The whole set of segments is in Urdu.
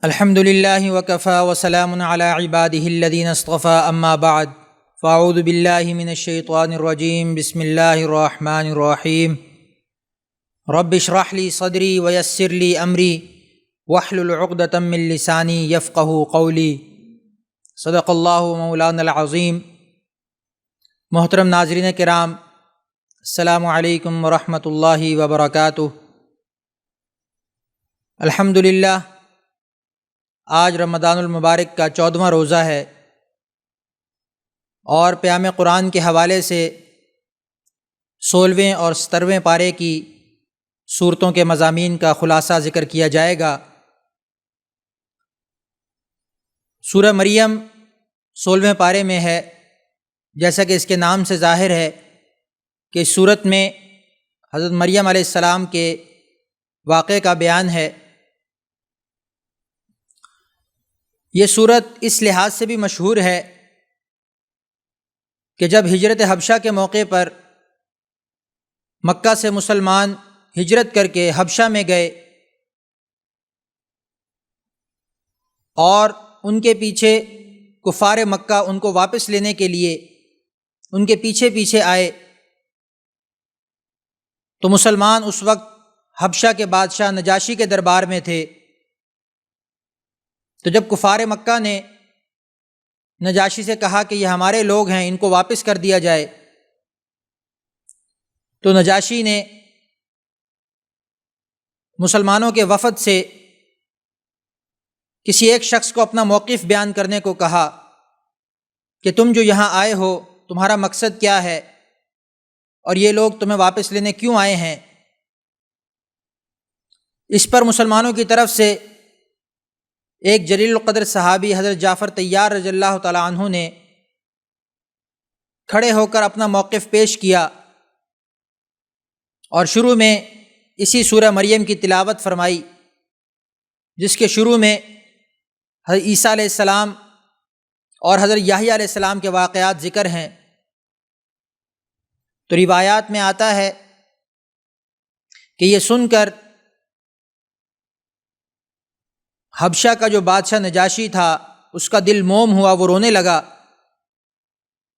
الحمد للہ وکفیٰ وسلام علی عبادہ الذین اصطفیٰ اما بعد فاعوذ باللہ من الشیطان الرجیم بسم اللہ الرحمن الرحیم رب اشرح لی صدری ویسر لی امری واحلل عقدۃ من لسانی یفقہوا قولی صدق اللہ مولانا العظیم۔ محترم ناظرین کرام، السلام علیکم ورحمۃ اللہ وبرکاتہ۔ الحمدللہ آج رمضان المبارک کا 14واں روزہ ہے اور پیام قرآن کے حوالے سے 16ویں اور 17ویں پارے کی سورتوں کے مضامین کا خلاصہ ذکر کیا جائے گا۔ سورہ مریم 16ویں پارے میں ہے، جیسا کہ اس کے نام سے ظاہر ہے کہ اس سورت میں حضرت مریم علیہ السلام کے واقعے کا بیان ہے۔ یہ سورت اس لحاظ سے بھی مشہور ہے کہ جب ہجرت حبشہ کے موقع پر مکہ سے مسلمان ہجرت کر کے حبشہ میں گئے اور ان کے پیچھے کفار مکہ ان کو واپس لینے کے لیے ان کے پیچھے پیچھے آئے، تو مسلمان اس وقت حبشہ کے بادشاہ نجاشی کے دربار میں تھے۔ تو جب کفار مکہ نے نجاشی سے کہا کہ یہ ہمارے لوگ ہیں، ان کو واپس کر دیا جائے، تو نجاشی نے مسلمانوں کے وفد سے کسی ایک شخص کو اپنا موقف بیان کرنے کو کہا کہ تم جو یہاں آئے ہو تمہارا مقصد کیا ہے اور یہ لوگ تمہیں واپس لینے کیوں آئے ہیں۔ اس پر مسلمانوں کی طرف سے ایک جلیل القدر صحابی حضرت جعفر طیار رضی اللہ تعالی عنہ نے کھڑے ہو کر اپنا موقف پیش کیا اور شروع میں اسی سورہ مریم کی تلاوت فرمائی، جس کے شروع میں حضرت عیسیٰ علیہ السلام اور حضرت یحییٰ علیہ السلام کے واقعات ذکر ہیں۔ تو روایات میں آتا ہے کہ یہ سن کر حبشہ کا جو بادشاہ نجاشی تھا اس کا دل موم ہوا، وہ رونے لگا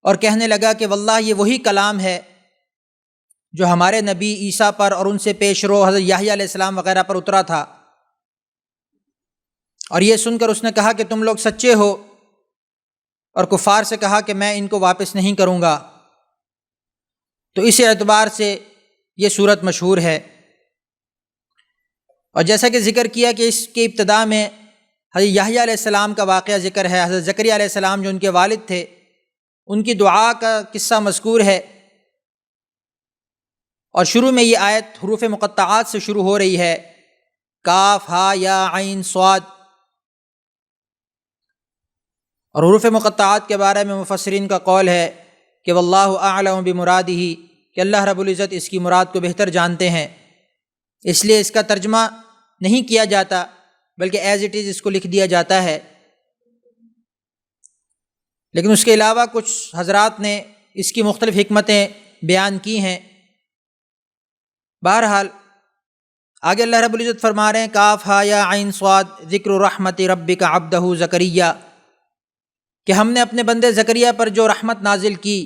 اور کہنے لگا کہ واللہ یہ وہی کلام ہے جو ہمارے نبی عیسیٰ پر اور ان سے پیش رو حضرت یحییٰ علیہ السلام وغیرہ پر اترا تھا۔ اور یہ سن کر اس نے کہا کہ تم لوگ سچے ہو، اور کفار سے کہا کہ میں ان کو واپس نہیں کروں گا۔ تو اس اعتبار سے یہ سورت مشہور ہے۔ اور جیسا کہ ذکر کیا کہ اس کی ابتدا میں حضرت یحییٰ علیہ السلام کا واقعہ ذکر ہے، حضرت زکریا علیہ السلام جو ان کے والد تھے ان کی دعا کا قصہ مذکور ہے، اور شروع میں یہ آیت حروف مقطعات سے شروع ہو رہی ہے، کاف ہا یا عین صاد۔ اور حروف مقطعات کے بارے میں مفسرین کا قول ہے کہ واللہ اعلم بمرادہ، کہ اللہ رب العزت اس کی مراد کو بہتر جانتے ہیں، اس لیے اس کا ترجمہ نہیں کیا جاتا بلکہ ایز اٹ از اس کو لکھ دیا جاتا ہے۔ لیکن اس کے علاوہ کچھ حضرات نے اس کی مختلف حکمتیں بیان کی ہیں۔ بہرحال آگے اللہ رب العزت فرما رہے ہیں، کاف ہا یا عین صاد ذکر رحمت ربک عبدہ زکریا، کہ ہم نے اپنے بندے زکریا پر جو رحمت نازل کی،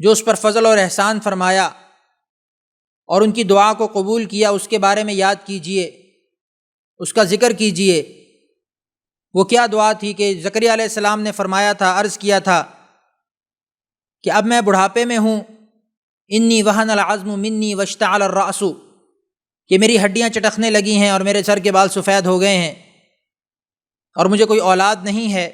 جو اس پر فضل اور احسان فرمایا اور ان کی دعا کو قبول کیا، اس کے بارے میں یاد کیجئے، اس کا ذکر کیجئے۔ وہ کیا دعا تھی کہ زکریا علیہ السلام نے فرمایا تھا، عرض کیا تھا کہ اب میں بڑھاپے میں ہوں، انی وہن العظم منی واشتعل الرأس، کہ میری ہڈیاں چٹکنے لگی ہیں اور میرے سر کے بال سفید ہو گئے ہیں اور مجھے کوئی اولاد نہیں ہے۔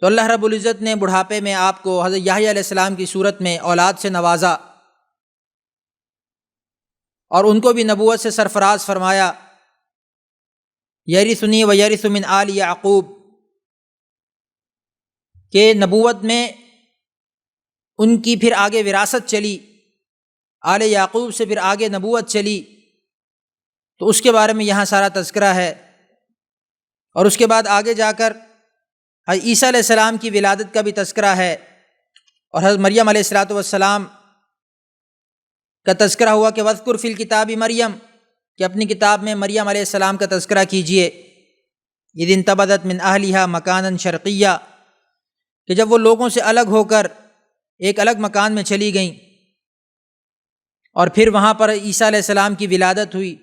تو اللہ رب العزت نے بڑھاپے میں آپ کو حضرت یحییٰ علیہ السلام کی صورت میں اولاد سے نوازا اور ان کو بھی نبوت سے سرفراز فرمایا، یرثنی و یرث من آل یعقوب، کہ نبوت میں ان کی پھر آگے وراثت چلی، آل یعقوب سے پھر آگے نبوت چلی، تو اس کے بارے میں یہاں سارا تذکرہ ہے۔ اور اس کے بعد آگے جا کر حضرت عیسیٰ علیہ السلام کی ولادت کا بھی تذکرہ ہے، اور حضرت مریم علیہ السلام کا تذکرہ ہوا کہ وَاذْكُرْ فِي الْكِتَابِ مریم، کہ اپنی کتاب میں مریم علیہ السلام کا تذکرہ کیجیے، اذ انتبذت من اہلہا مکانا شرقیہ، کہ جب وہ لوگوں سے الگ ہو کر ایک الگ مکان میں چلی گئیں، اور پھر وہاں پر عیسیٰ علیہ السلام کی ولادت ہوئی،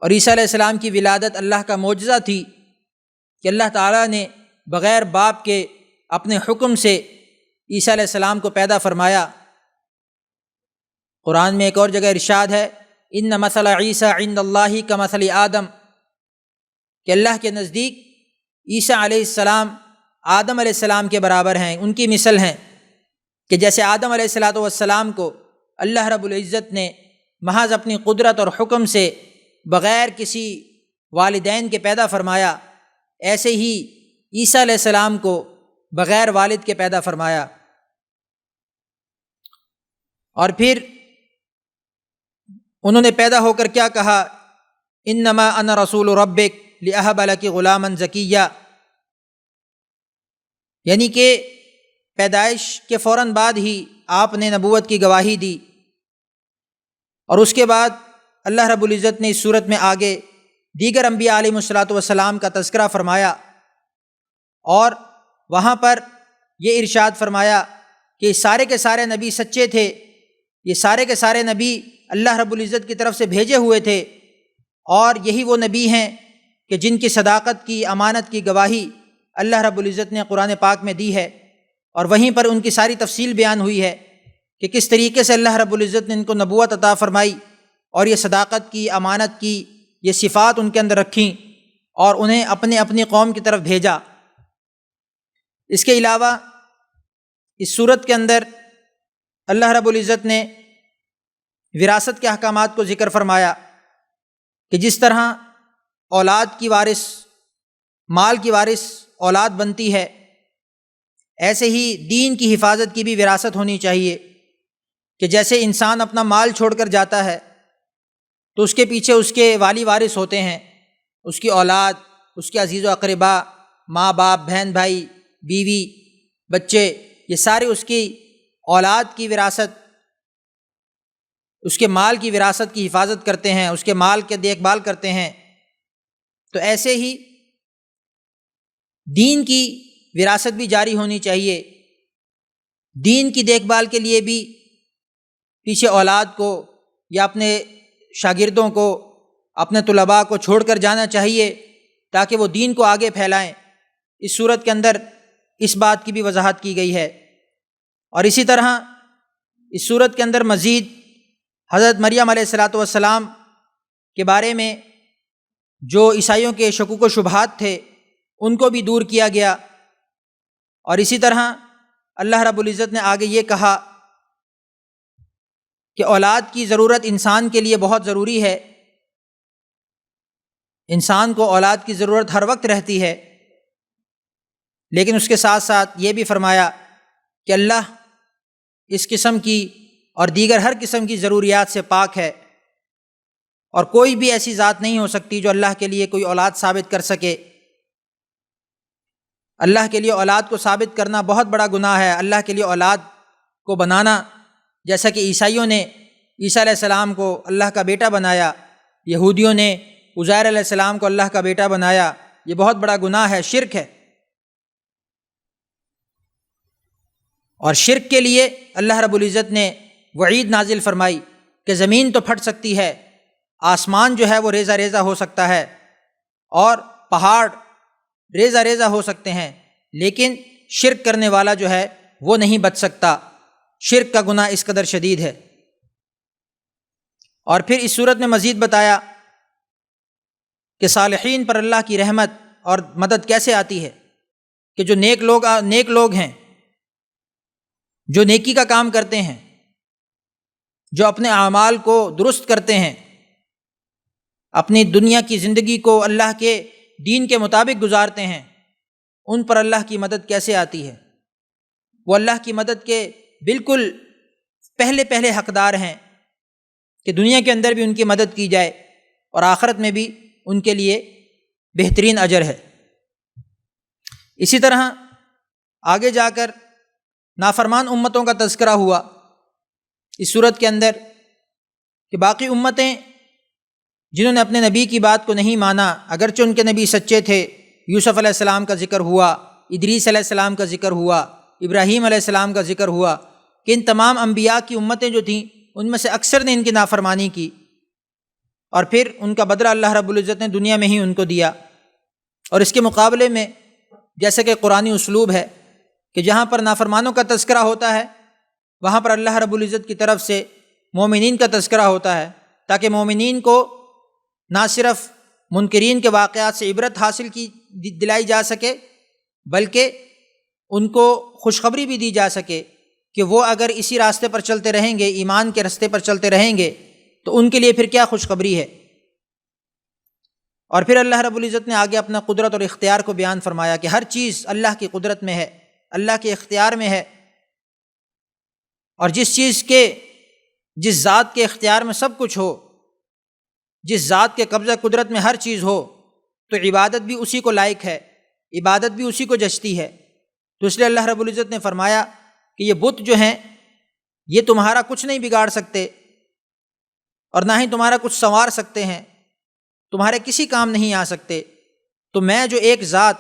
اور عیسیٰ علیہ السلام کی ولادت اللہ کا معجزہ تھی کہ اللہ تعالیٰ نے بغیر باپ کے اپنے حکم سے عیسیٰ علیہ السلام کو پیدا فرمایا۔ قرآن میں ایک اور جگہ ارشاد ہے، ان مثل عیسیٰ عند اللہ کمثل آدم، کہ اللہ کے نزدیک عیسیٰ علیہ السلام آدم علیہ السلام کے برابر ہیں، ان کی مثل ہیں کہ جیسے آدم علیہ السلام کو اللہ رب العزت نے محض اپنی قدرت اور حکم سے بغیر کسی والدین کے پیدا فرمایا، ایسے ہی عیسیٰ علیہ السلام کو بغیر والد کے پیدا فرمایا۔ اور پھر انہوں نے پیدا ہو کر کیا کہا، انما انا رسول ربک لاہب لک غلاما زکیہ، یعنی کہ پیدائش کے فوراً بعد ہی آپ نے نبوت کی گواہی دی، اور اس کے بعد اللہ رب العزت نے اس صورت میں آگے دیگر انبیاء علیہ السلام کا تذکرہ فرمایا، اور وہاں پر یہ ارشاد فرمایا کہ سارے کے سارے نبی سچے تھے، یہ سارے کے سارے نبی اللہ رب العزت کی طرف سے بھیجے ہوئے تھے، اور یہی وہ نبی ہیں کہ جن کی صداقت کی، امانت کی گواہی اللہ رب العزت نے قرآن پاک میں دی ہے، اور وہیں پر ان کی ساری تفصیل بیان ہوئی ہے کہ کس طریقے سے اللہ رب العزت نے ان کو نبوت عطا فرمائی، اور یہ صداقت کی، امانت کی یہ صفات ان کے اندر رکھیں، اور انہیں اپنی قوم کی طرف بھیجا۔ اس کے علاوہ اس صورت کے اندر اللہ رب العزت نے وراثت کے احکامات کو ذکر فرمایا کہ جس طرح اولاد کی وارث، مال کی وارث اولاد بنتی ہے، ایسے ہی دین کی حفاظت کی بھی وراثت ہونی چاہیے، کہ جیسے انسان اپنا مال چھوڑ کر جاتا ہے تو اس کے پیچھے اس کے والی وارث ہوتے ہیں، اس کی اولاد، اس کے عزیز و اقربا، ماں باپ، بہن بھائی، بیوی، بچے، یہ سارے اس کی اولاد کی وراثت، اس کے مال کی وراثت کی حفاظت کرتے ہیں، اس کے مال کے دیکھ بھال کرتے ہیں۔ تو ایسے ہی دین کی وراثت بھی جاری ہونی چاہیے، دین کی دیکھ بھال کے لیے بھی پیچھے اولاد کو یا اپنے شاگردوں کو، اپنے طلباء کو چھوڑ کر جانا چاہیے تاکہ وہ دین کو آگے پھیلائیں۔ اس صورت کے اندر اس بات کی بھی وضاحت کی گئی ہے، اور اسی طرح اس صورت کے اندر مزید حضرت مریم علیہ السلام کے بارے میں جو عیسائیوں کے شکوک و شبہات تھے ان کو بھی دور کیا گیا، اور اسی طرح اللہ رب العزت نے آگے یہ کہا کہ اولاد کی ضرورت انسان کے لیے بہت ضروری ہے، انسان کو اولاد کی ضرورت ہر وقت رہتی ہے، لیکن اس کے ساتھ ساتھ یہ بھی فرمایا کہ اللہ اس قسم کی اور دیگر ہر قسم کی ضروریات سے پاک ہے، اور کوئی بھی ایسی ذات نہیں ہو سکتی جو اللہ کے لیے کوئی اولاد ثابت کر سکے۔ اللہ کے لیے اولاد کو ثابت کرنا بہت بڑا گناہ ہے۔ اللہ کے لیے اولاد کو بنانا، جیسا کہ عیسائیوں نے عیسیٰ علیہ السلام کو اللہ کا بیٹا بنایا، یہودیوں نے عزیر علیہ السلام کو اللہ کا بیٹا بنایا، یہ بہت بڑا گناہ ہے، شرک ہے۔ اور شرک کے لیے اللہ رب العزت نے وعید نازل فرمائی کہ زمین تو پھٹ سکتی ہے، آسمان جو ہے وہ ریزہ ریزہ ہو سکتا ہے، اور پہاڑ ریزہ ریزہ ہو سکتے ہیں، لیکن شرک کرنے والا جو ہے وہ نہیں بچ سکتا۔ شرک کا گناہ اس قدر شدید ہے۔ اور پھر اس صورت میں مزید بتایا کہ صالحین پر اللہ کی رحمت اور مدد کیسے آتی ہے، کہ جو نیک لوگ ہیں، جو نیکی کا کام کرتے ہیں، جو اپنے اعمال کو درست کرتے ہیں، اپنی دنیا کی زندگی کو اللہ کے دین کے مطابق گزارتے ہیں، ان پر اللہ کی مدد کیسے آتی ہے؟ وہ اللہ کی مدد کے بالکل پہلے حقدار ہیں کہ دنیا کے اندر بھی ان کی مدد کی جائے اور آخرت میں بھی ان کے لیے بہترین اجر ہے۔ اسی طرح آگے جا کر نافرمان امتوں کا تذکرہ ہوا اس صورت کے اندر کہ باقی امتیں جنہوں نے اپنے نبی کی بات کو نہیں مانا، اگرچہ ان کے نبی سچے تھے۔ یوسف علیہ السلام کا ذکر ہوا، ادریس علیہ السلام کا ذکر ہوا، ابراہیم علیہ السلام کا ذکر ہوا کہ ان تمام انبیاء کی امتیں جو تھیں ان میں سے اکثر نے ان کی نافرمانی کی، اور پھر ان کا بدلہ اللہ رب العزت نے دنیا میں ہی ان کو دیا۔ اور اس کے مقابلے میں جیسے کہ قرآنی اسلوب ہے کہ جہاں پر نافرمانوں کا تذکرہ ہوتا ہے وہاں پر اللہ رب العزت کی طرف سے مومنین کا تذکرہ ہوتا ہے، تاکہ مومنین کو نہ صرف منکرین کے واقعات سے عبرت حاصل کی دلائی جا سکے، بلکہ ان کو خوشخبری بھی دی جا سکے کہ وہ اگر اسی راستے پر چلتے رہیں گے، ایمان کے راستے پر چلتے رہیں گے، تو ان کے لیے پھر کیا خوشخبری ہے۔ اور پھر اللہ رب العزت نے آگے اپنا قدرت اور اختیار کو بیان فرمایا کہ ہر چیز اللہ کی قدرت میں ہے، اللہ کے اختیار میں ہے، اور جس ذات کے اختیار میں سب کچھ ہو، جس ذات کے قبضہ قدرت میں ہر چیز ہو، تو عبادت بھی اسی کو لائق ہے، عبادت بھی اسی کو جچتی ہے۔ تو اس لیے اللہ رب العزت نے فرمایا کہ یہ بت جو ہیں یہ تمہارا کچھ نہیں بگاڑ سکتے، اور نہ ہی تمہارا کچھ سنوار سکتے ہیں، تمہارے کسی کام نہیں آ سکتے۔ تو میں جو ایک ذات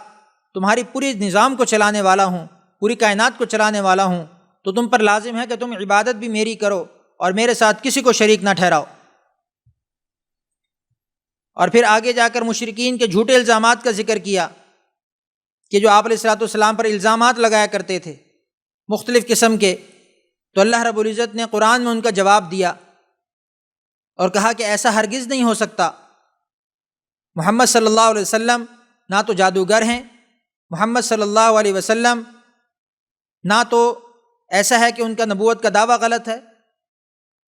تمہاری پوری نظام کو چلانے والا ہوں، پوری کائنات کو چلانے والا ہوں، تو تم پر لازم ہے کہ تم عبادت بھی میری کرو اور میرے ساتھ کسی کو شریک نہ ٹھہراؤ۔ اور پھر آگے جا کر مشرکین کے جھوٹے الزامات کا ذکر کیا کہ جو آپ علیہ الصلوۃ والسلام پر الزامات لگایا کرتے تھے مختلف قسم کے، تو اللہ رب العزت نے قرآن میں ان کا جواب دیا اور کہا کہ ایسا ہرگز نہیں ہو سکتا۔ محمد صلی اللہ علیہ وسلم نہ تو جادوگر ہیں، محمد صلی اللہ علیہ وسلم نہ تو ایسا ہے کہ ان کا نبوت کا دعویٰ غلط ہے،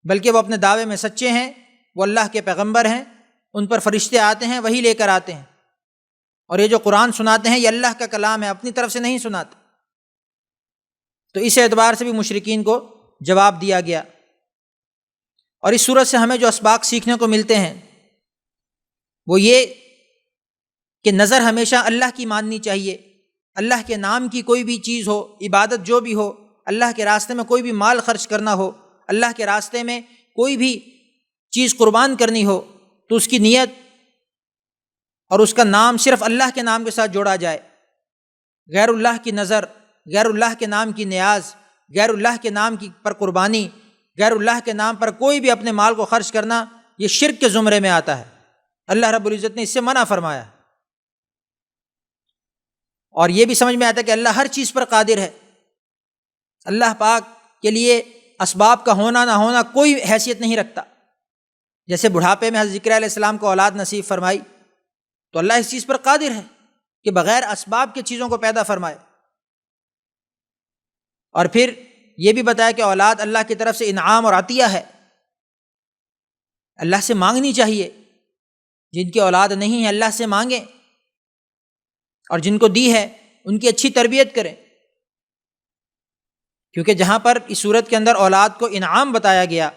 بلکہ وہ اپنے دعوے میں سچے ہیں، وہ اللہ کے پیغمبر ہیں، ان پر فرشتے آتے ہیں، وہی لے کر آتے ہیں، اور یہ جو قرآن سناتے ہیں یہ اللہ کا کلام ہے، اپنی طرف سے نہیں سناتے۔ تو اس اعتبار سے بھی مشرکین کو جواب دیا گیا۔ اور اس صورت سے ہمیں جو اسباق سیکھنے کو ملتے ہیں وہ یہ کہ نظر ہمیشہ اللہ کی ماننی چاہیے، اللہ کے نام کی کوئی بھی چیز ہو، عبادت جو بھی ہو، اللہ کے راستے میں کوئی بھی مال خرچ کرنا ہو، اللہ کے راستے میں کوئی بھی چیز قربان کرنی ہو، تو اس کی نیت اور اس کا نام صرف اللہ کے نام کے ساتھ جوڑا جائے۔ غیر اللہ کی نظر، غیر اللہ کے نام کی نیاز، غیر اللہ کے نام کی پر قربانی، غیر اللہ کے نام پر کوئی بھی اپنے مال کو خرچ کرنا، یہ شرک کے زمرے میں آتا ہے۔ اللہ رب العزت نے اس سے منع فرمایا، اور یہ بھی سمجھ میں آتا ہے کہ اللہ ہر چیز پر قادر ہے۔ اللہ پاک کے لیے اسباب کا ہونا نہ ہونا کوئی حیثیت نہیں رکھتا۔ جیسے بڑھاپے میں حضرت ذکریا علیہ السلام کو اولاد نصیب فرمائی، تو اللہ اس چیز پر قادر ہے کہ بغیر اسباب کے چیزوں کو پیدا فرمائے۔ اور پھر یہ بھی بتایا کہ اولاد اللہ کی طرف سے انعام اور عطیہ ہے، اللہ سے مانگنی چاہیے۔ جن کی اولاد نہیں ہے اللہ سے مانگیں، اور جن کو دی ہے ان کی اچھی تربیت کریں، کیونکہ جہاں پر اس صورت کے اندر اولاد کو انعام بتایا گیا،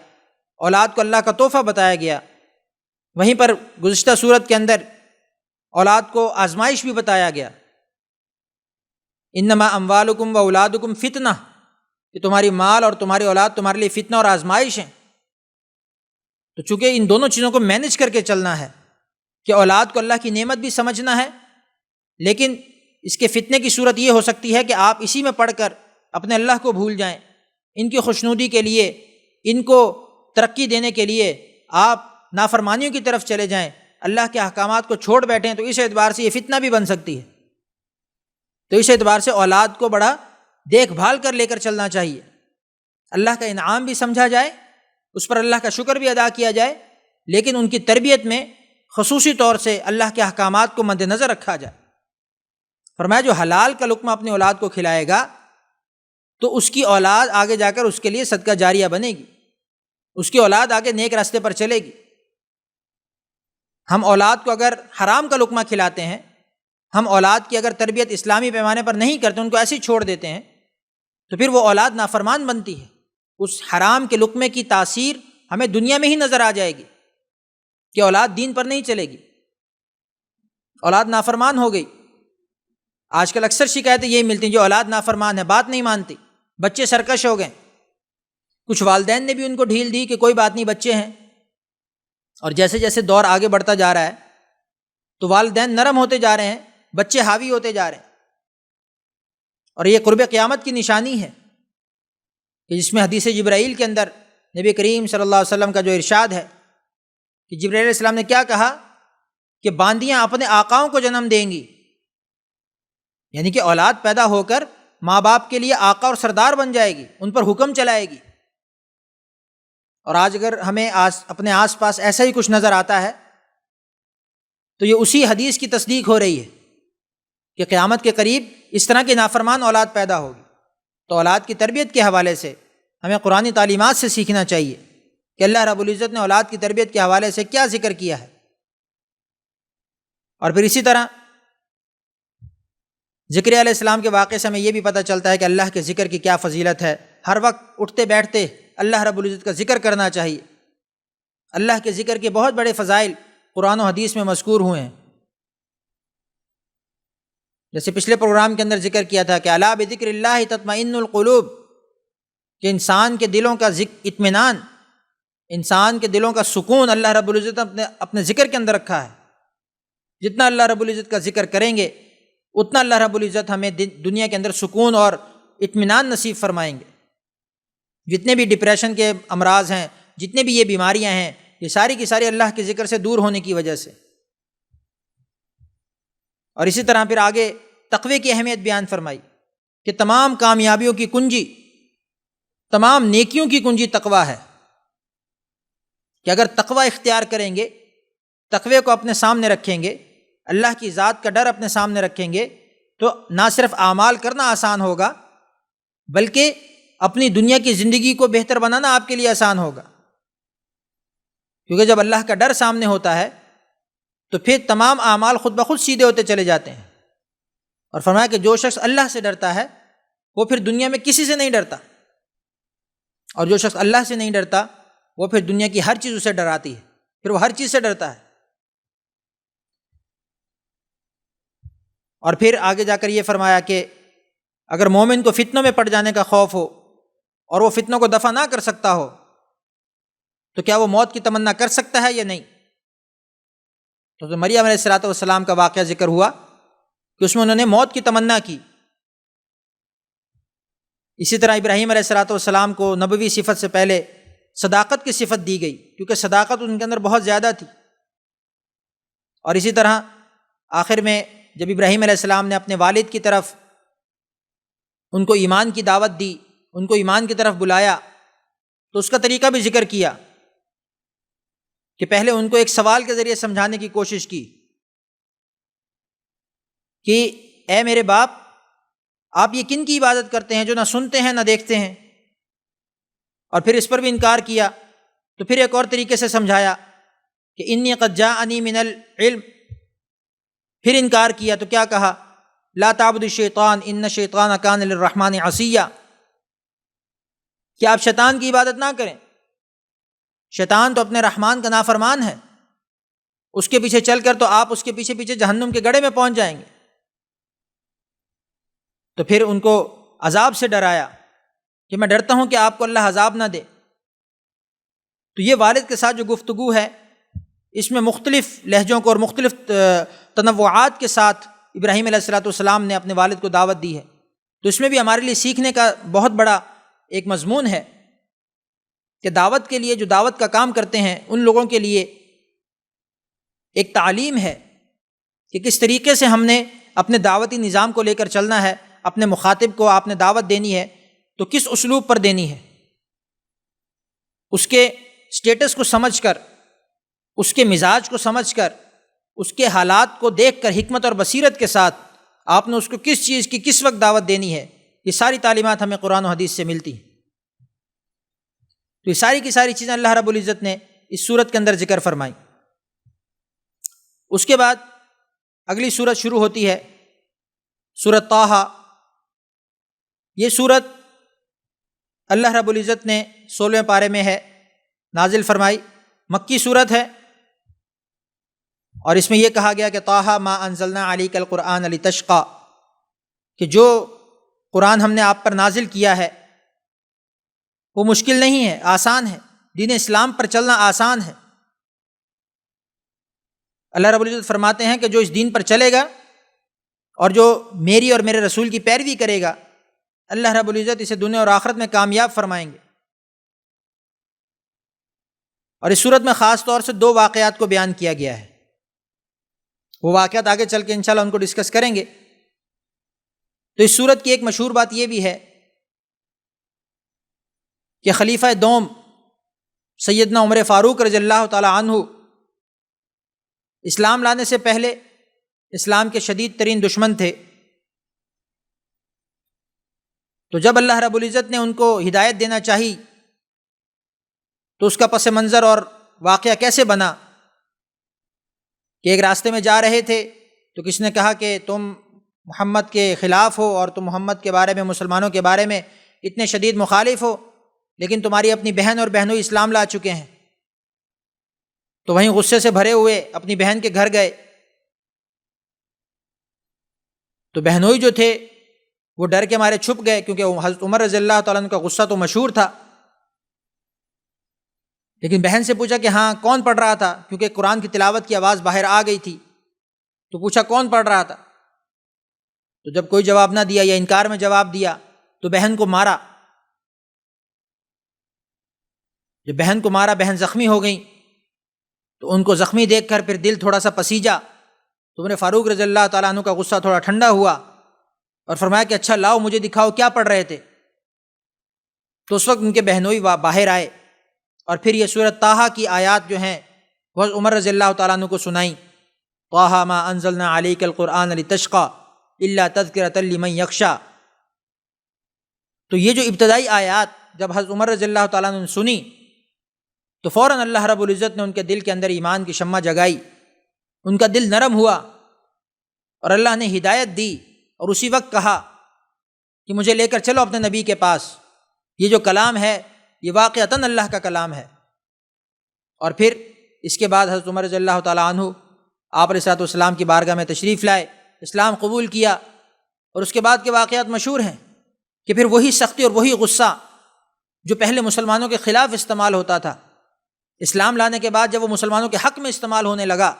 اولاد کو اللہ کا تحفہ بتایا گیا، وہیں پر گزشتہ صورت کے اندر اولاد کو آزمائش بھی بتایا گیا۔ انما اموالکم و اولادکم فتنہ، کہ تمہاری مال اور تمہاری اولاد تمہارے لیے فتنہ اور آزمائش ہیں۔ تو چونکہ ان دونوں چیزوں کو مینج کر کے چلنا ہے کہ اولاد کو اللہ کی نعمت بھی سمجھنا ہے، لیکن اس کے فتنے کی صورت یہ ہو سکتی ہے کہ آپ اسی میں پڑھ کر اپنے اللہ کو بھول جائیں، ان کی خوشنودی کے لیے، ان کو ترقی دینے کے لیے آپ نافرمانیوں کی طرف چلے جائیں، اللہ کے احکامات کو چھوڑ بیٹھیں، تو اس اعتبار سے یہ فتنہ بھی بن سکتی ہے۔ تو اس اعتبار سے اولاد کو بڑا دیکھ بھال کر لے کر چلنا چاہیے، اللہ کا انعام بھی سمجھا جائے، اس پر اللہ کا شکر بھی ادا کیا جائے، لیکن ان کی تربیت میں خصوصی طور سے اللہ کے احکامات کو مد نظر رکھا جائے۔ فرمایا جو حلال کا لقمہ اپنی اولاد کو کھلائے گا تو اس کی اولاد آگے جا کر اس کے لیے صدقہ جاریہ بنے گی، اس کی اولاد آگے نیک راستے پر چلے گی۔ ہم اولاد کو اگر حرام کا لقمہ کھلاتے ہیں، ہم اولاد کی اگر تربیت اسلامی پیمانے پر نہیں کرتے، ان کو ایسے ہی چھوڑ دیتے ہیں، تو پھر وہ اولاد نافرمان بنتی ہے۔ اس حرام کے لقمے کی تاثیر ہمیں دنیا میں ہی نظر آ جائے گی کہ اولاد دین پر نہیں چلے گی، اولاد نافرمان ہو گئی۔ آج کل اکثر شکایتیں یہی ملتی ہیں، جو اولاد نافرمان ہے، بات نہیں مانتی، بچے سرکش ہو گئے۔ کچھ والدین نے بھی ان کو ڈھیل دی کہ کوئی بات نہیں، بچے ہیں، اور جیسے جیسے دور آگے بڑھتا جا رہا ہے تو والدین نرم ہوتے جا رہے ہیں، بچے حاوی ہوتے جا رہے ہیں، اور یہ قرب قیامت کی نشانی ہے کہ جس میں حدیث جبرائیل کے اندر نبی کریم صلی اللہ علیہ وسلم کا جو ارشاد ہے کہ جبرائیل علیہ السلام نے کیا کہا کہ باندیاں اپنے آقاؤں کو جنم دیں گی، یعنی کہ اولاد پیدا ہو کر ماں باپ کے لیے آقا اور سردار بن جائے گی، ان پر حکم چلائے گی۔ اور آج اگر ہمیں اپنے آس پاس ایسا ہی کچھ نظر آتا ہے تو یہ اسی حدیث کی تصدیق ہو رہی ہے کہ قیامت کے قریب اس طرح کی نافرمان اولاد پیدا ہوگی۔ تو اولاد کی تربیت کے حوالے سے ہمیں قرآنی تعلیمات سے سیکھنا چاہیے کہ اللہ رب العزت نے اولاد کی تربیت کے حوالے سے کیا ذکر کیا ہے۔ اور پھر اسی طرح زکریا علیہ السلام کے واقعے سے ہمیں یہ بھی پتہ چلتا ہے کہ اللہ کے ذکر کی کیا فضیلت ہے۔ ہر وقت اٹھتے بیٹھتے اللہ رب العزت کا ذکر کرنا چاہیے۔ اللہ کے ذکر کے بہت بڑے فضائل قرآن و حدیث میں مذکور ہوئے ہیں، جیسے پچھلے پروگرام کے اندر ذکر کیا تھا کہ الا بذکر اللہ تطمئن القلوب، کہ انسان کے دلوں کا اطمینان، انسان کے دلوں کا سکون اللہ رب العزت اپنے ذکر کے اندر رکھا ہے۔ جتنا اللہ رب العزت کا ذکر کریں گے اتنا اللہ رب العزت ہمیں دنیا کے اندر سکون اور اطمینان نصیب فرمائیں گے۔ جتنے بھی ڈپریشن کے امراض ہیں، جتنے بھی یہ بیماریاں ہیں، یہ ساری کی ساری اللہ کے ذکر سے دور ہونے کی وجہ سے۔ اور اسی طرح پھر آگے تقوی کی اہمیت بیان فرمائی کہ تمام کامیابیوں کی کنجی، تمام نیکیوں کی کنجی تقوی ہے، کہ اگر تقوی اختیار کریں گے، تقوی کو اپنے سامنے رکھیں گے، اللہ کی ذات کا ڈر اپنے سامنے رکھیں گے، تو نہ صرف اعمال کرنا آسان ہوگا بلکہ اپنی دنیا کی زندگی کو بہتر بنانا آپ کے لیے آسان ہوگا، کیونکہ جب اللہ کا ڈر سامنے ہوتا ہے تو پھر تمام اعمال خود بخود سیدھے ہوتے چلے جاتے ہیں۔ اور فرمایا کہ جو شخص اللہ سے ڈرتا ہے وہ پھر دنیا میں کسی سے نہیں ڈرتا، اور جو شخص اللہ سے نہیں ڈرتا وہ پھر دنیا کی ہر چیز اسے ڈراتی ہے، پھر وہ ہر چیز سے ڈرتا ہے۔ اور پھر آگے جا کر یہ فرمایا کہ اگر مومن کو فتنوں میں پڑ جانے کا خوف ہو اور وہ فتنوں کو دفع نہ کر سکتا ہو تو کیا وہ موت کی تمنا کر سکتا ہے یا نہیں؟ تو مریم علیہ السلام کا واقعہ ذکر ہوا کہ اس میں انہوں نے موت کی تمنا کی۔ اسی طرح ابراہیم علیہ السلام کو نبوی صفت سے پہلے صداقت کی صفت دی گئی، کیونکہ صداقت ان کے اندر بہت زیادہ تھی۔ اور اسی طرح آخر میں جب ابراہیم علیہ السلام نے اپنے والد کی طرف ان کو ایمان کی دعوت دی، ان کو ایمان کی طرف بلایا، تو اس کا طریقہ بھی ذکر کیا کہ پہلے ان کو ایک سوال کے ذریعے سمجھانے کی کوشش کی کہ اے میرے باپ، آپ یہ کن کی عبادت کرتے ہیں جو نہ سنتے ہیں نہ دیکھتے ہیں؟ اور پھر اس پر بھی انکار کیا، تو پھر ایک اور طریقے سے سمجھایا کہ انی قد جاءنی من العلم، پھر انکار کیا تو کیا کہا؟ لا تعبدوا الشیطان ان الشیطان کان للرحمن عصیا، کہ آپ شیطان کی عبادت نہ کریں، شیطان تو اپنے رحمان کا نافرمان ہے، اس کے پیچھے چل کر تو آپ اس کے پیچھے پیچھے جہنم کے گڑھے میں پہنچ جائیں گے۔ تو پھر ان کو عذاب سے ڈرایا کہ میں ڈرتا ہوں کہ آپ کو اللہ عذاب نہ دے۔ تو یہ والد کے ساتھ جو گفتگو ہے اس میں مختلف لہجوں کو اور مختلف تنوعات کے ساتھ ابراہیم علیہ السلام نے اپنے والد کو دعوت دی ہے۔ تو اس میں بھی ہمارے لیے سیکھنے کا بہت بڑا ایک مضمون ہے کہ دعوت کے لیے جو دعوت کا کام کرتے ہیں ان لوگوں کے لیے ایک تعلیم ہے کہ کس طریقے سے ہم نے اپنے دعوتی نظام کو لے کر چلنا ہے، اپنے مخاطب کو آپ نے دعوت دینی ہے تو کس اسلوب پر دینی ہے، اس کے سٹیٹس کو سمجھ کر، اس کے مزاج کو سمجھ کر، اس کے حالات کو دیکھ کر حکمت اور بصیرت کے ساتھ آپ نے اس کو کس چیز کی کس وقت دعوت دینی ہے، یہ ساری تعلیمات ہمیں قرآن و حدیث سے ملتی ہیں۔ تو یہ ساری کی ساری چیزیں اللہ رب العزت نے اس سورت کے اندر ذکر فرمائی۔ اس کے بعد اگلی سورت شروع ہوتی ہے، سورت طٰہٰ۔ یہ سورت اللہ رب العزت نے 16ویں پارے میں ہے نازل فرمائی، مکی سورت ہے، اور اس میں یہ کہا گیا کہ طٰہٰ ما انزلنا علیک القرآن لتشقیٰ، کہ جو قرآن ہم نے آپ پر نازل کیا ہے وہ مشکل نہیں ہے، آسان ہے، دین اسلام پر چلنا آسان ہے، اللہ رب العزت فرماتے ہیں کہ جو اس دین پر چلے گا اور جو میری اور میرے رسول کی پیروی کرے گا، اللہ رب العزت اسے دنیا اور آخرت میں کامیاب فرمائیں گے۔ اور اس صورت میں خاص طور سے 2 واقعات کو بیان کیا گیا ہے، وہ واقعات آگے چل کے انشاءاللہ ان کو ڈسکس کریں گے۔ تو اس صورت کی ایک مشہور بات یہ بھی ہے کہ خلیفہ دوم سیدنا عمر فاروق رضی اللہ تعالی عنہ اسلام لانے سے پہلے اسلام کے شدید ترین دشمن تھے۔ تو جب اللہ رب العزت نے ان کو ہدایت دینا چاہی تو اس کا پس منظر اور واقعہ کیسے بنا کہ ایک راستے میں جا رہے تھے تو کس نے کہا کہ تم محمد کے خلاف ہو اور تم محمد کے بارے میں، مسلمانوں کے بارے میں اتنے شدید مخالف ہو، لیکن تمہاری اپنی بہن اور بہنوئی اسلام لا چکے ہیں۔ تو وہیں غصے سے بھرے ہوئے اپنی بہن کے گھر گئے تو بہنوئی جو تھے وہ ڈر کے مارے چھپ گئے، کیونکہ حضرت عمر رضی اللہ تعالیٰ عنہ کا غصہ تو مشہور تھا۔ لیکن بہن سے پوچھا کہ ہاں کون پڑھ رہا تھا، کیونکہ قرآن کی تلاوت کی آواز باہر آ گئی تھی، تو پوچھا کون پڑھ رہا تھا، تو جب کوئی جواب نہ دیا یا انکار میں جواب دیا تو بہن کو مارا۔ جب بہن کو مارا، بہن زخمی ہو گئیں، تو ان کو زخمی دیکھ کر پھر دل تھوڑا سا پسیجا، تو عمر فاروق رضی اللہ تعالیٰ عنہ کا غصہ تھوڑا ٹھنڈا ہوا اور فرمایا کہ اچھا لاؤ مجھے دکھاؤ کیا پڑھ رہے تھے۔ تو اس وقت ان کے بہنوئی باہر آئے اور پھر یہ سورۃ طٰہٰ کی آیات جو ہیں وہ عمر رضی اللہ تعالیٰ عنہ کو سنائیں، طٰہٰ ما انزلنا علیک القرآن لتشقی الا تذکرۃ لمن یخشی۔ تو یہ جو ابتدائی آیات جب حضرت عمر رضی اللہ تعالیٰ عنہ نے سنی تو فوراً اللہ رب العزت نے ان کے دل کے اندر ایمان کی شمع جگائی، ان کا دل نرم ہوا اور اللہ نے ہدایت دی، اور اسی وقت کہا کہ مجھے لے کر چلو اپنے نبی کے پاس، یہ جو کلام ہے یہ واقعتاً اللہ کا کلام ہے۔ اور پھر اس کے بعد حضرت عمر رضی اللہ تعالیٰ عنہ آپ علیہ الصلوۃ والسلام کی بارگاہ میں تشریف لائے، اسلام قبول کیا، اور اس کے بعد کے واقعات مشہور ہیں کہ پھر وہی سختی اور وہی غصہ جو پہلے مسلمانوں کے خلاف استعمال ہوتا تھا، اسلام لانے کے بعد جب وہ مسلمانوں کے حق میں استعمال ہونے لگا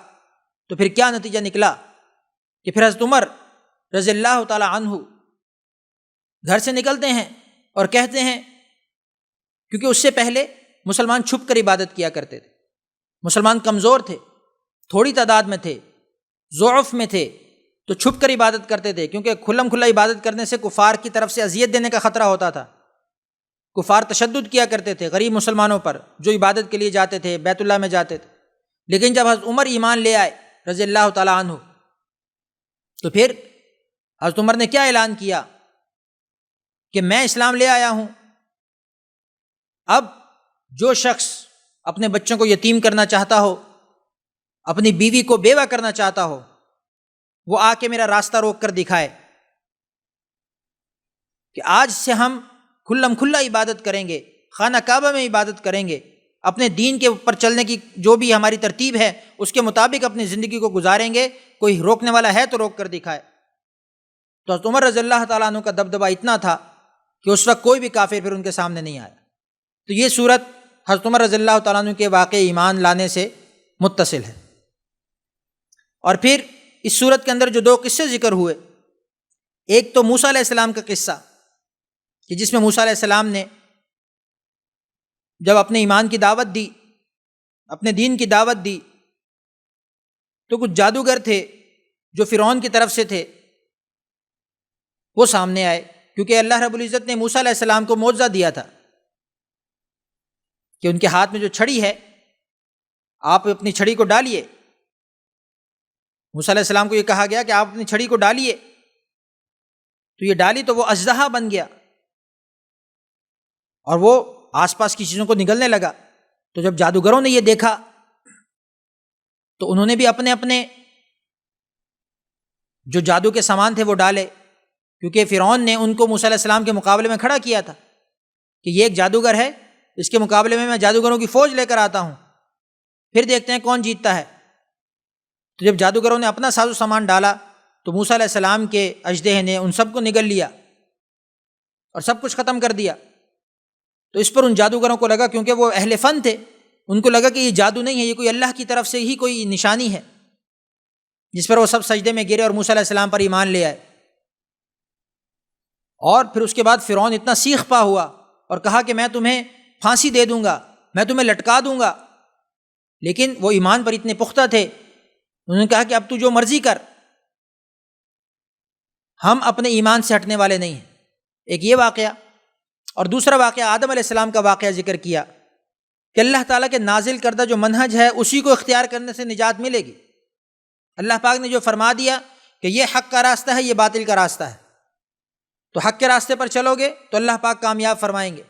تو پھر کیا نتیجہ نکلا کہ پھر حضرت عمر رضی اللہ تعالی عنہ گھر سے نکلتے ہیں اور کہتے ہیں، کیونکہ اس سے پہلے مسلمان چھپ کر عبادت کیا کرتے تھے، مسلمان کمزور تھے، تھوڑی تعداد میں تھے، ضعف میں تھے، تو چھپ کر عبادت کرتے تھے، کیونکہ کھلم کھلا عبادت کرنے سے کفار کی طرف سے اذیت دینے کا خطرہ ہوتا تھا۔ کفار تشدد کیا کرتے تھے غریب مسلمانوں پر جو عبادت کے لیے جاتے تھے، بیت اللہ میں جاتے تھے۔ لیکن جب حضرت عمر ایمان لے آئے رضی اللہ تعالیٰ عنہ تو پھر حضرت عمر نے کیا اعلان کیا کہ میں اسلام لے آیا ہوں، اب جو شخص اپنے بچوں کو یتیم کرنا چاہتا ہو، اپنی بیوی کو بیوہ کرنا چاہتا ہو، وہ آ کے میرا راستہ روک کر دکھائے کہ آج سے ہم کھلم کھلا عبادت کریں گے، خانہ کعبہ میں عبادت کریں گے، اپنے دین کے اوپر چلنے کی جو بھی ہماری ترتیب ہے اس کے مطابق اپنی زندگی کو گزاریں گے، کوئی روکنے والا ہے تو روک کر دکھائے۔ تو حضرت عمر رضی اللہ تعالیٰ عنہ کا دبدبہ اتنا تھا کہ اس وقت کوئی بھی کافر پھر ان کے سامنے نہیں آیا۔ تو یہ صورت حضرت عمر رضی اللہ تعالیٰ عنہ کے واقع ایمان لانے سے متصل ہے۔ اور پھر اس صورت کے اندر جو 2 قصے ذکر ہوئے، ایک تو موسیٰ علیہ السلام کا قصہ کہ جس میں موسیٰ علیہ السلام نے جب اپنے ایمان کی دعوت دی، اپنے دین کی دعوت دی، تو کچھ جادوگر تھے جو فرعون کی طرف سے تھے وہ سامنے آئے، کیونکہ اللہ رب العزت نے موسیٰ علیہ السلام کو معجزہ دیا تھا کہ ان کے ہاتھ میں جو چھڑی ہے آپ اپنی چھڑی کو ڈالیے۔ موسیٰ علیہ السلام کو یہ کہا گیا کہ آپ اپنی چھڑی کو ڈالیے، تو یہ ڈالی تو وہ اژدہا بن گیا اور وہ آس پاس کی چیزوں کو نگلنے لگا۔ تو جب جادوگروں نے یہ دیکھا تو انہوں نے بھی اپنے اپنے جو جادو کے سامان تھے وہ ڈالے، کیونکہ فرعون نے ان کو موسیٰ علیہ السلام کے مقابلے میں کھڑا کیا تھا کہ یہ ایک جادوگر ہے، اس کے مقابلے میں جادوگروں کی فوج لے کر آتا ہوں، پھر دیکھتے ہیں کون جیتتا ہے۔ تو جب جادوگروں نے اپنا ساز و سامان ڈالا تو موسیٰ علیہ السلام کے اژدہے نے ان سب کو نگل لیا اور سب کچھ ختم کر دیا۔ تو اس پر ان جادوگروں کو لگا، کیونکہ وہ اہل فن تھے، ان کو لگا کہ یہ جادو نہیں ہے، یہ کوئی اللہ کی طرف سے ہی کوئی نشانی ہے، جس پر وہ سب سجدے میں گرے اور موسیٰ علیہ السلام پر ایمان لے آئے۔ اور پھر اس کے بعد فرعون اتنا سیخ پا ہوا اور کہا کہ میں تمہیں پھانسی دے دوں گا، میں تمہیں لٹکا دوں گا، لیکن وہ ایمان پر اتنے پختہ تھے، انہوں نے کہا کہ اب تو جو مرضی کر، ہم اپنے ایمان سے ہٹنے والے نہیں ہیں۔ ایک یہ واقعہ، اور دوسرا واقعہ آدم علیہ السلام کا واقعہ ذکر کیا کہ اللہ تعالیٰ کے نازل کردہ جو منہج ہے اسی کو اختیار کرنے سے نجات ملے گی۔ اللہ پاک نے جو فرما دیا کہ یہ حق کا راستہ ہے، یہ باطل کا راستہ ہے، تو حق کے راستے پر چلو گے تو اللہ پاک کامیاب فرمائیں گے،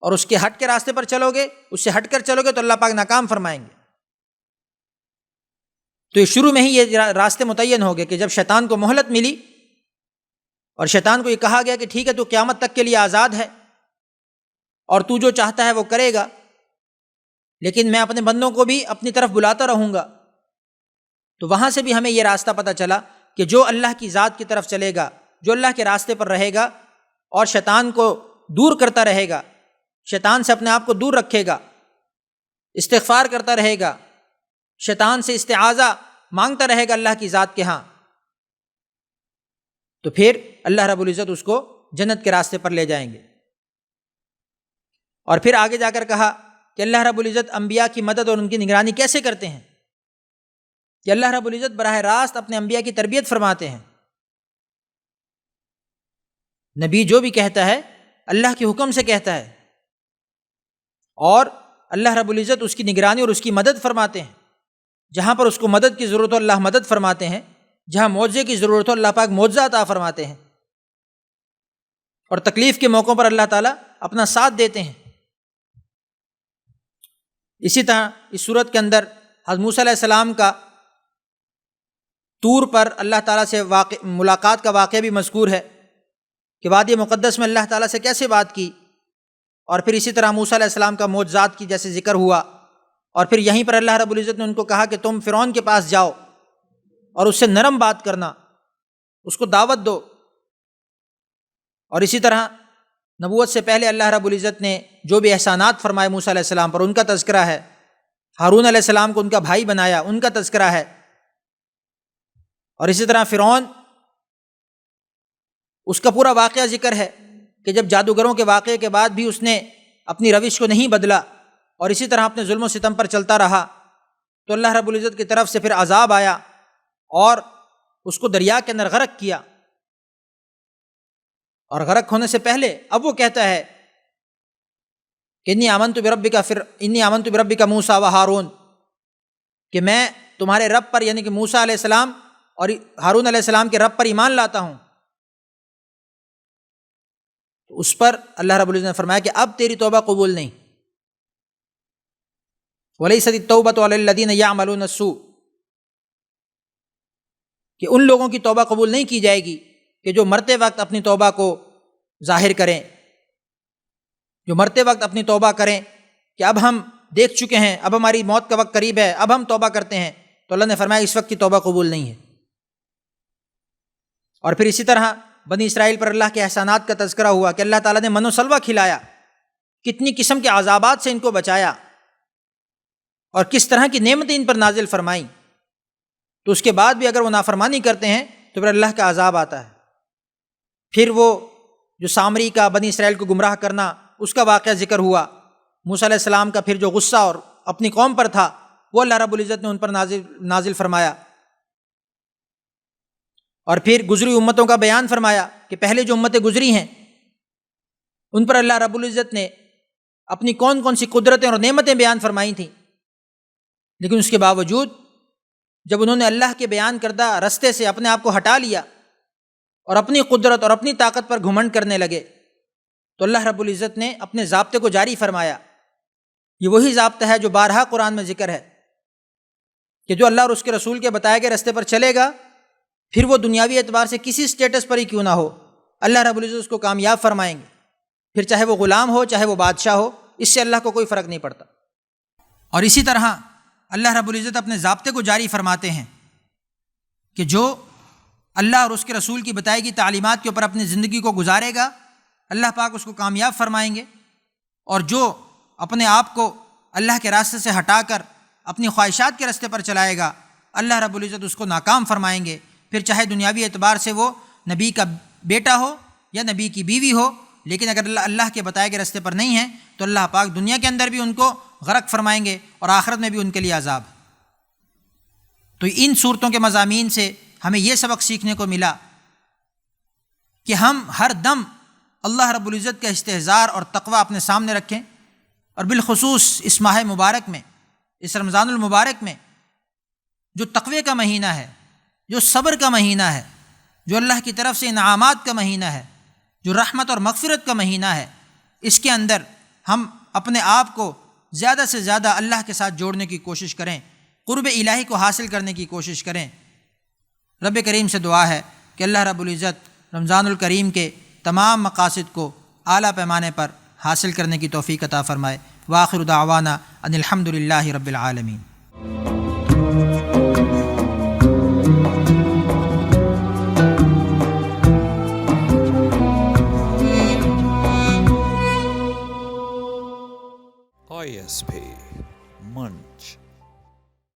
اور اس کے ہٹ کے راستے پر چلو گے، اس سے ہٹ کر چلو گے تو اللہ پاک ناکام فرمائیں گے۔ تو یہ شروع میں ہی یہ راستے متعین ہو گئے کہ جب شیطان کو مہلت ملی اور شیطان کو یہ کہا گیا کہ ٹھیک ہے تو قیامت تک کے لیے آزاد ہے اور تو جو چاہتا ہے وہ کرے گا، لیکن میں اپنے بندوں کو بھی اپنی طرف بلاتا رہوں گا، تو وہاں سے بھی ہمیں یہ راستہ پتہ چلا کہ جو اللہ کی ذات کی طرف چلے گا، جو اللہ کے راستے پر رہے گا اور شیطان کو دور کرتا رہے گا، شیطان سے اپنے آپ کو دور رکھے گا، استغفار کرتا رہے گا، شیطان سے استعاذہ مانگتا رہے گا اللہ کی ذات کے ہاں، تو پھر اللہ رب العزت اس کو جنت کے راستے پر لے جائیں گے۔ اور پھر آگے جا کر کہا کہ اللہ رب العزت انبیاء کی مدد اور ان کی نگرانی کیسے کرتے ہیں، کہ اللہ رب العزت براہ راست اپنے انبیاء کی تربیت فرماتے ہیں۔ نبی جو بھی کہتا ہے اللہ کے حکم سے کہتا ہے، اور اللہ رب العزت اس کی نگرانی اور اس کی مدد فرماتے ہیں۔ جہاں پر اس کو مدد کی ضرورت ہو اللہ مدد فرماتے ہیں، جہاں معجزے کی ضرورت ہو اللہ پاک معجزہ عطا فرماتے ہیں، اور تکلیف کے موقعوں پر اللہ تعالیٰ اپنا ساتھ دیتے ہیں۔ اسی طرح اس صورت کے اندر حضرت موسیٰ علیہ السلام کا طور پر اللہ تعالیٰ سے ملاقات کا واقعہ بھی مذکور ہے کہ وادی مقدس میں اللہ تعالیٰ سے کیسے بات کی، اور پھر اسی طرح موسیٰ علیہ السلام کا معجزات کی جیسے ذکر ہوا، اور پھر یہیں پر اللہ رب العزت نے ان کو کہا کہ تم فرعون کے پاس جاؤ اور اس سے نرم بات کرنا، اس کو دعوت دو۔ اور اسی طرح نبوت سے پہلے اللہ رب العزت نے جو بھی احسانات فرمائے موسیٰ علیہ السلام پر، ان کا تذکرہ ہے۔ ہارون علیہ السلام کو ان کا بھائی بنایا، ان کا تذکرہ ہے۔ اور اسی طرح فرعون، اس کا پورا واقعہ ذکر ہے کہ جب جادوگروں کے واقعے کے بعد بھی اس نے اپنی روش کو نہیں بدلا اور اسی طرح اپنے ظلم و ستم پر چلتا رہا، تو اللہ رب العزت کی طرف سے پھر عذاب آیا اور اس کو دریا کے اندر غرق کیا۔ اور غرق ہونے سے پہلے اب وہ کہتا ہے کہ انی آمنت بربک موسیٰ و ہارون، کہ میں تمہارے رب پر یعنی کہ موسیٰ علیہ السلام اور ہارون علیہ السلام کے رب پر ایمان لاتا ہوں۔ تو اس پر اللہ رب العزت نے فرمایا کہ اب تیری توبہ قبول نہیں۔ وَلَيْسَتِ التَّوْبَةُ عَلَى الَّذِينَ يَعْمَلُونَ السُّوءَ، کہ ان لوگوں کی توبہ قبول نہیں کی جائے گی کہ جو مرتے وقت اپنی توبہ کو ظاہر کریں، جو مرتے وقت اپنی توبہ کریں کہ اب ہم دیکھ چکے ہیں، اب ہماری موت کا وقت قریب ہے، اب ہم توبہ کرتے ہیں، تو اللہ نے فرمایا اس وقت کی توبہ قبول نہیں ہے۔ اور پھر اسی طرح بنی اسرائیل پر اللہ کے احسانات کا تذکرہ ہوا کہ اللہ تعالیٰ نے من و سلوہ کھلایا، کتنی قسم کے عذابات سے ان کو بچایا اور کس طرح کی نعمتیں ان پر نازل فرمائیں، تو اس کے بعد بھی اگر وہ نافرمانی کرتے ہیں تو پھر اللہ کا عذاب آتا ہے۔ پھر وہ جو سامری کا بنی اسرائیل کو گمراہ کرنا، اس کا واقعہ ذکر ہوا۔ موسیٰ علیہ السلام کا پھر جو غصہ اور اپنی قوم پر تھا وہ اللہ رب العزت نے ان پر نازل فرمایا، اور پھر گزری امتوں کا بیان فرمایا کہ پہلے جو امتیں گزری ہیں ان پر اللہ رب العزت نے اپنی کون کون سی قدرتیں اور نعمتیں بیان فرمائی تھیں، لیکن اس کے باوجود جب انہوں نے اللہ کے بیان کردہ رستے سے اپنے آپ کو ہٹا لیا اور اپنی قدرت اور اپنی طاقت پر گھمنڈ کرنے لگے، تو اللہ رب العزت نے اپنے ضابطے کو جاری فرمایا۔ یہ وہی ضابطہ ہے جو بارہا قرآن میں ذکر ہے کہ جو اللہ اور اس کے رسول کے بتائے گئے رستے پر چلے گا، پھر وہ دنیاوی اعتبار سے کسی سٹیٹس پر ہی کیوں نہ ہو، اللہ رب العزت اس کو کامیاب فرمائیں گے، پھر چاہے وہ غلام ہو چاہے وہ بادشاہ ہو، اس سے اللہ کو کوئی فرق نہیں پڑتا۔ اور اسی طرح اللہ رب العزت اپنے ضابطے کو جاری فرماتے ہیں کہ جو اللہ اور اس کے رسول کی بتائی گئی تعلیمات کے اوپر اپنی زندگی کو گزارے گا، اللہ پاک اس کو کامیاب فرمائیں گے، اور جو اپنے آپ کو اللہ کے راستے سے ہٹا کر اپنی خواہشات کے راستے پر چلائے گا، اللہ رب العزت اس کو ناکام فرمائیں گے، پھر چاہے دنیاوی اعتبار سے وہ نبی کا بیٹا ہو یا نبی کی بیوی ہو، لیکن اگر اللہ کے بتائے گئے راستے پر نہیں ہیں تو اللہ پاک دنیا کے اندر بھی ان کو غرق فرمائیں گے اور آخرت میں بھی ان کے لیے عذاب۔ تو ان صورتوں کے مضامین سے ہمیں یہ سبق سیکھنے کو ملا کہ ہم ہر دم اللہ رب العزت کا استحضار اور تقوی اپنے سامنے رکھیں، اور بالخصوص اس ماہ مبارک میں، اس رمضان المبارک میں جو تقوی کا مہینہ ہے، جو صبر کا مہینہ ہے، جو اللہ کی طرف سے انعامات کا مہینہ ہے، جو رحمت اور مغفرت کا مہینہ ہے، اس کے اندر ہم اپنے آپ کو زیادہ سے زیادہ اللہ کے ساتھ جوڑنے کی کوشش کریں، قرب الہی کو حاصل کرنے کی کوشش کریں۔ رب کریم سے دعا ہے کہ اللہ رب العزت رمضان الکریم کے تمام مقاصد کو اعلیٰ پیمانے پر حاصل کرنے کی توفیق عطا فرمائے۔ وآخر دعوانا ان الحمد للہ رب العالمین۔ ISP Munch